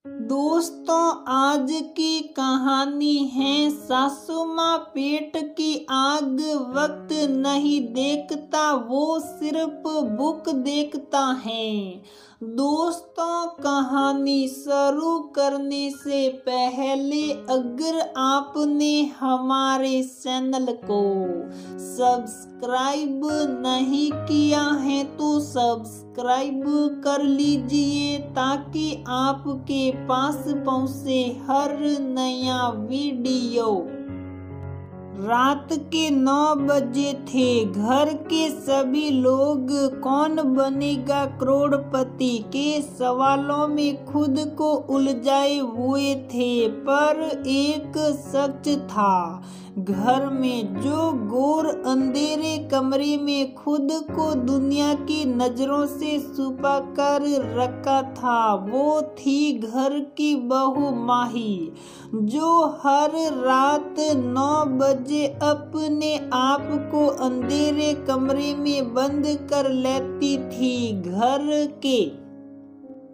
दोस्तों, आज की कहानी है सासू माँ पेट की आग। वक्त नहीं देखता, वो सिर्फ बुक देखता है। दोस्तों, कहानी शुरू करने से पहले अगर आपने हमारे चैनल को सब्सक्राइब नहीं किया है तो सब्सक्राइब कर लीजिए ताकि आपके पास पहुंचे हर नया वीडियो। रात के 9 बजे थे। घर के सभी लोग कौन बनेगा करोड़पति के सवालों में खुद को उलझाए हुए थे, पर एक सच था। घर में जो घोर अंधेरे कमरे में खुद को दुनिया की नजरों से छुपा कर रखा था, वो थी घर की बहू माही, जो हर रात 9 बजे अपने आप को अंधेरे कमरे में बंद कर लेती थी। घर के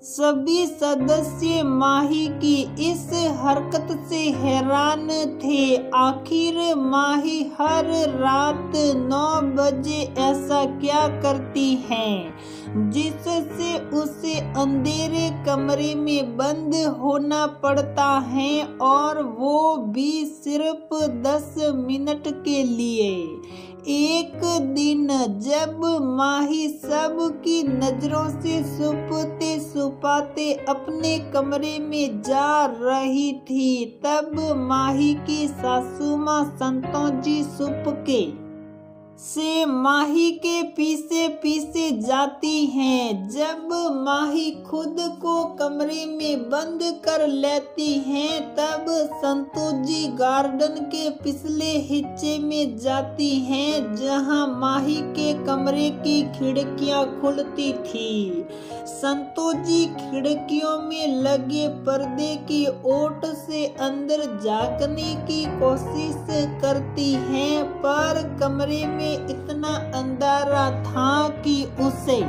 सभी सदस्य माही की इस हरकत से हैरान थे। आखिर माही हर रात 9 बजे ऐसा क्या करती है जिससे उसे अंधेरे कमरे में बंद होना पड़ता है, और वो भी सिर्फ 10 मिनट के लिए। एक दिन जब माही सबकी नजरों से छुपते छुपाते अपने कमरे में जा रही थी, तब माही की सासू माँ संतोषी चुपके से माही के पीछे पीछे जाती हैं। जब माही खुद को कमरे में बंद कर लेती हैं, तब संतोष जी गार्डन के पिछले हिस्से में जाती हैं जहां माही के कमरे की खिड़कियां खुलती थी। संतोष जी खिड़कियों में लगे पर्दे की ओट से अंदर झांकने की कोशिश करती हैं, पर कमरे में इतना अंधेरा था कि उसे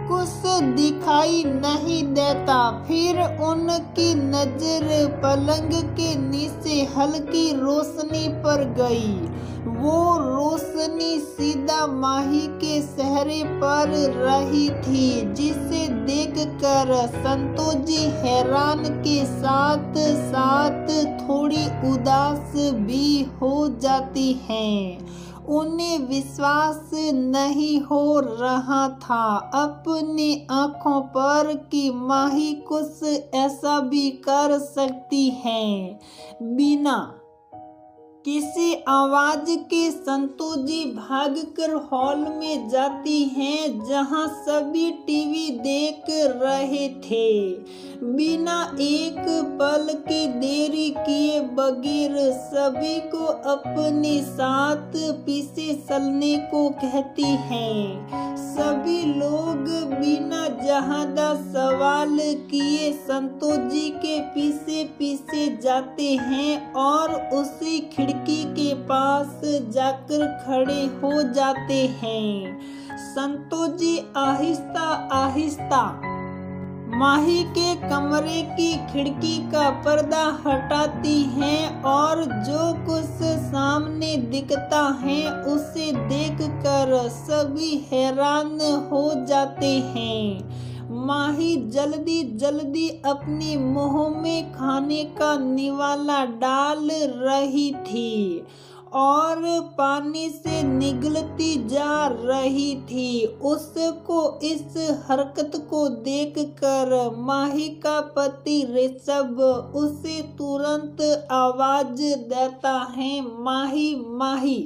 कुछ दिखाई नहीं देता। फिर उनकी नजर पलंग के नीचे हल्की रोशनी पर गई। वो रोशनी सीधा माही के चेहरे पर रही थी, जिसे देखकर संतोष जी हैरान के साथ साथ थोड़ी उदास भी हो जाती हैं। उन्हें विश्वास नहीं हो रहा था अपनी आंखों पर कि माही कुछ ऐसा भी कर सकती है। बिना किसी आवाज के संतोष जी भागकर हॉल में जाती हैं जहां सभी टीवी देख रहे थे। बिना एक पल की देरी किए बगैर सभी को अपने साथ पीछे चलने को कहती हैं। सभी लोग बिना ज्यादा सवाल किए संतोष जी के पीछे पीछे जाते हैं और उसी खिड़की के पास जाकर खड़े हो जाते हैं। संतोष जी आहिस्ता आहिस्ता माही के कमरे की खिड़की का पर्दा हटाती हैं और जो कुछ सामने दिखता है उसे देखकर सभी हैरान हो जाते हैं। माही जल्दी जल्दी अपने मुंह में खाने का निवाला डाल रही थी और पानी से निगलती जा रही थी। उसको इस हरकत को देखकर माही का पति ऋषभ उसे तुरंत आवाज देता है, माही माही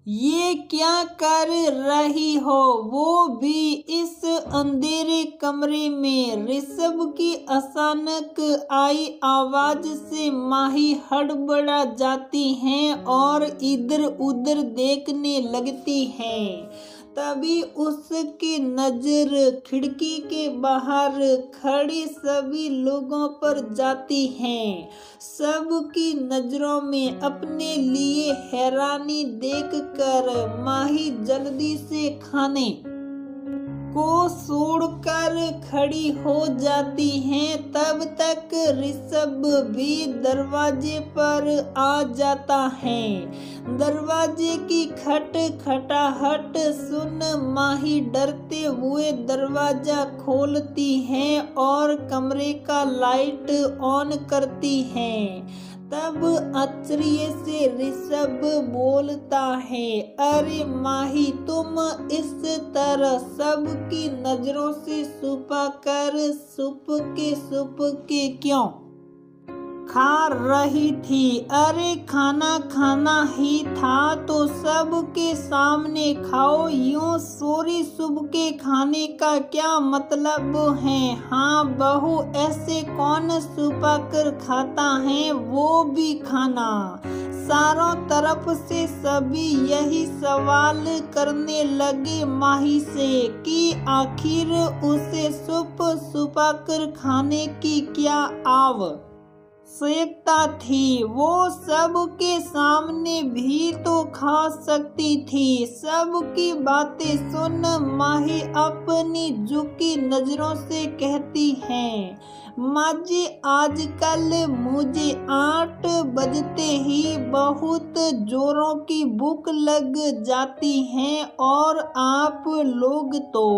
ये क्या कर रही हो, वो भी इस अंधेरे कमरे में। ऋषभ की अचानक आई आवाज से माही हड़बड़ा जाती हैं और इधर उधर देखने लगती हैं। तभी उसकी नजर खिड़की के बाहर खड़े सभी लोगों पर जाती है। सबकी नजरों में अपने लिए हैरानी देखकर माही जल्दी से खाने को छोड़कर खड़ी हो जाती हैं। तब तक ऋषभ भी दरवाजे पर आ जाता है। दरवाजे की खटखटाहट सुन माही डरते हुए दरवाजा खोलती है और कमरे का लाइट ऑन करती है। तब आश्चर्य से ऋषभ बोलता है, अरे माही, तुम इस तरह सबकी नजरों से छुपाकर सुपके क्यों खा रही थी? अरे खाना खाना ही था तो सबके सामने खाओ, यूं चोरी छुपके खाने का क्या मतलब है? हाँ बहू, ऐसे कौन छुपाकर खाता है, वो भी खाना? चारों तरफ से सभी यही सवाल करने लगे माही से कि आखिर उसे छुपाकर खाने की क्या आवश्यकता थी? वो सबके सामने भी तो खा सकती थी। सबकी बातें सुन माही अपनी झुकी नजरों से कहती है, माँ जी, आजकल मुझे 8 बजते ही बहुत जोरों की भूख लग जाती है और आप लोग तो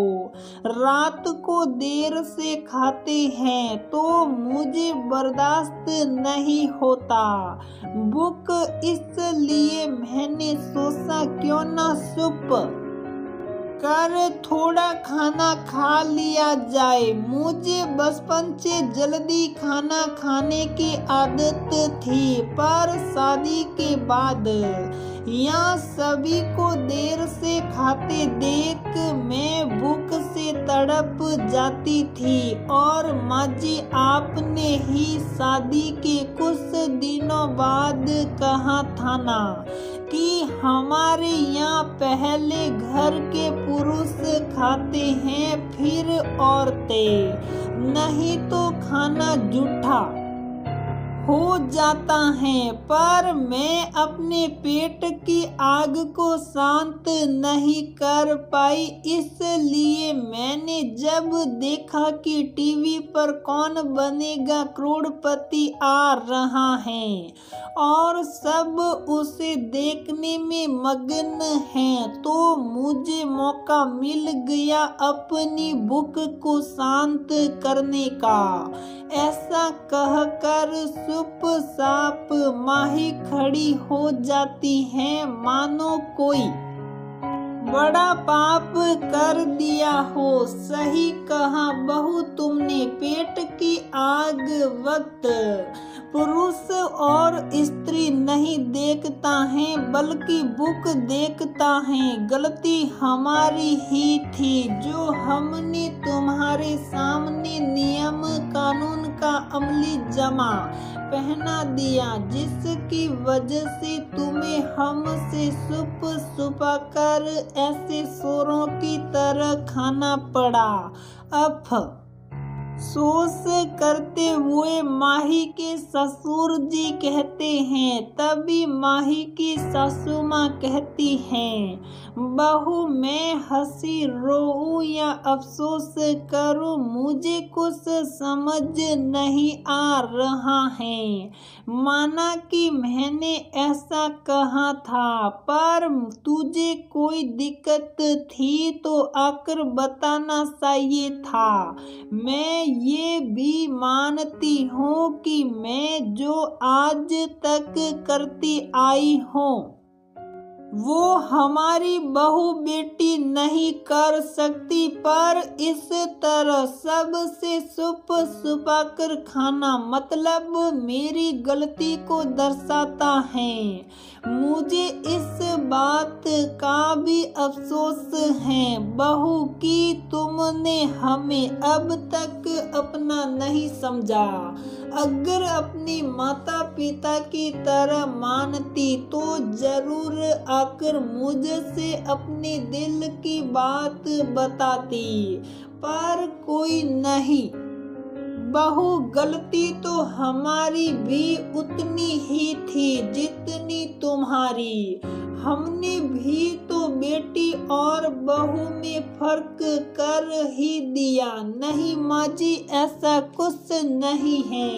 रात को देर से खाते हैं तो मुझे बर्दाश्त नहीं होता भूख, इसलिए मैंने सोचा क्यों ना छुप कर थोड़ा खाना खा लिया जाए। मुझे बचपन से जल्दी खाना खाने की आदत थी, पर शादी के बाद यहाँ सभी को देर से खाते देख मैं भूख से तड़प जाती थी। और माँ जी, आपने ही शादी के कुछ दिनों बाद कहा था ना कि हमारे यहाँ पहले घर के पुरुष खाते हैं फिर औरतें, नहीं तो खाना जूठा हो जाता है। पर मैं अपने पेट की आग को शांत नहीं कर पाई, इसलिए मैंने जब देखा कि टीवी पर कौन बनेगा करोड़पति आ रहा है और सब उसे देखने में मग्न हैं, तो मुझे मौका मिल गया अपनी भूख को शांत करने का। ऐसा कहकर चुपचाप माही खड़ी हो जाती है, मानो कोई बड़ा पाप कर दिया हो। सही कहा बहू तुमने, पेट की आग वक्त पुरुष और स्त्री नहीं देखता है बल्कि भूख देखता है। गलती हमारी ही थी जो हमने तुम्हारे सामने नियम कानून का अमली जमा पहना दिया, जिसकी वजह से तुम्हें हमसे छुपा कर ऐसे चोरों की तरह खाना पड़ा। अफसोस करते हुए माही के ससुर जी कहते हैं। तभी माही की सासू माँ कहती हैं, बहू, मैं हंसी रोऊं या अफसोस करूं, मुझे कुछ समझ नहीं आ रहा है। माना कि मैंने ऐसा कहा था, पर तुझे कोई दिक्कत थी तो आकर बताना चाहिए था। मैं ये भी मानती हूँ कि मैं जो आज तक करती आई हूँ वो हमारी बहू बेटी नहीं कर सकती, पर इस तरह सबसे छुपा कर खाना मतलब मेरी गलती को दर्शाता है। मुझे इस बात का भी अफसोस है बहू कि तुमने हमें अब तक अपना नहीं समझा। अगर अपनी माता पिता की तरह मानती तो जरूर आकर मुझसे अपने दिल की बात बताती, पर कोई नहीं। बहू, गलती तो हमारी भी उतनी ही थी जितनी तुम्हारी। हमने भी तो बेटी और बहू में फर्क कर ही दिया। नहीं माँ जी, ऐसा कुछ नहीं है।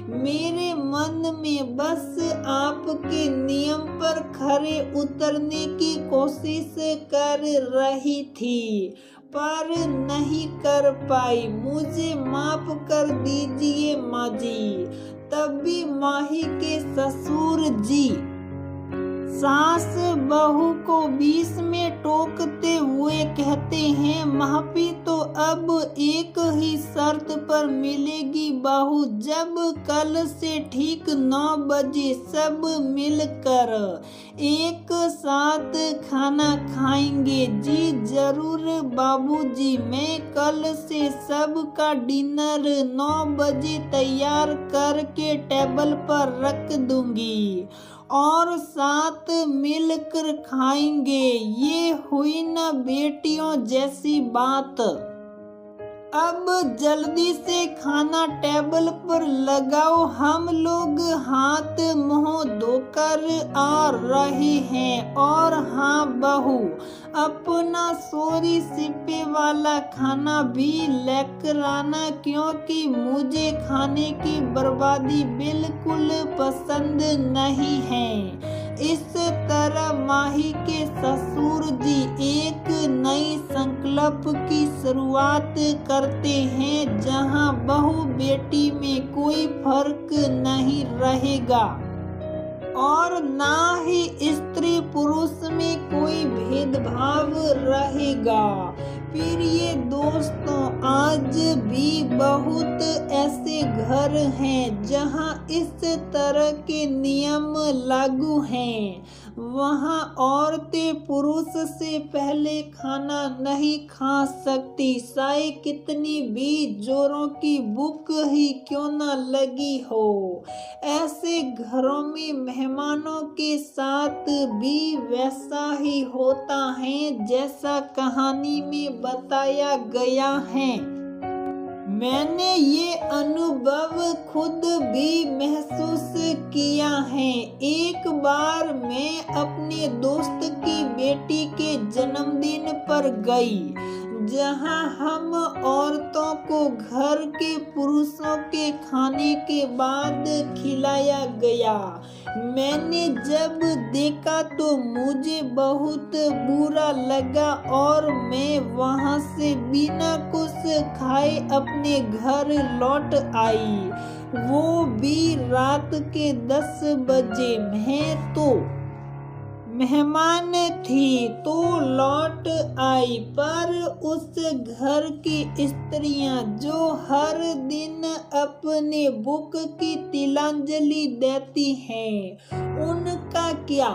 मेरे मन में बस आपके नियम पर खरे उतरने की कोशिश कर रही थी, पर नहीं कर पाई। मुझे माफ कर दीजिए माँ जी। तभी माही के ससुर जी सास बहू को बीच में टोकते हुए कहते हैं, माफी तो अब एक ही शर्त पर मिलेगी बहू, जब कल से ठीक 9 बजे सब मिलकर एक साथ खाना खाएंगे। जी जरूर बाबूजी, मैं कल से सबका डिनर 9 बजे तैयार करके टेबल पर रख दूंगी और साथ मिलकर खाएंगे। ये हुई न बेटियों जैसी बात। अब जल्दी से खाना टेबल पर लगाओ, हम लोग हाथ मुंह धोकर आ रहे हैं। और हाँ बहू, अपना सोरी सिपे वाला खाना भी लेकर आना, क्योंकि मुझे खाने की बर्बादी बिल्कुल पसंद नहीं है। इस तरह माही के ससुर जी एक नई संकल्प की शुरुआत करते हैं, जहां बहू बेटी में कोई फर्क नहीं रहेगा और ना ही स्त्री पुरुष में कोई भेदभाव रहेगा। प्रिय दोस्तों, आज भी बहुत ऐसे घर हैं जहां इस तरह के नियम लागू हैं। वहां औरतें पुरुष से पहले खाना नहीं खा सकती, चाहे कितनी भी जोरों की भूख ही क्यों न लगी हो। ऐसे घरों में मेहमानों के साथ भी वैसा ही होता है जैसा कहानी में बताया गया है। मैंने ये अनुभव खुद भी महसूस किया है। एक बार मैं अपने दोस्त की बेटी के जन्मदिन पर गई, जहां हम औरतों को घर के पुरुषों के खाने के बाद खिलाया गया। मैंने जब देखा तो मुझे बहुत बुरा लगा और मैं वहां से बिना कुछ खाए अपने घर लौट आई, वो भी रात के 10 बजे। मैं तो मेहमान थी तो लौट आई, पर उस घर की स्त्रियां जो हर दिन अपने भूख की तिलांजलि देती हैं, उनका क्या?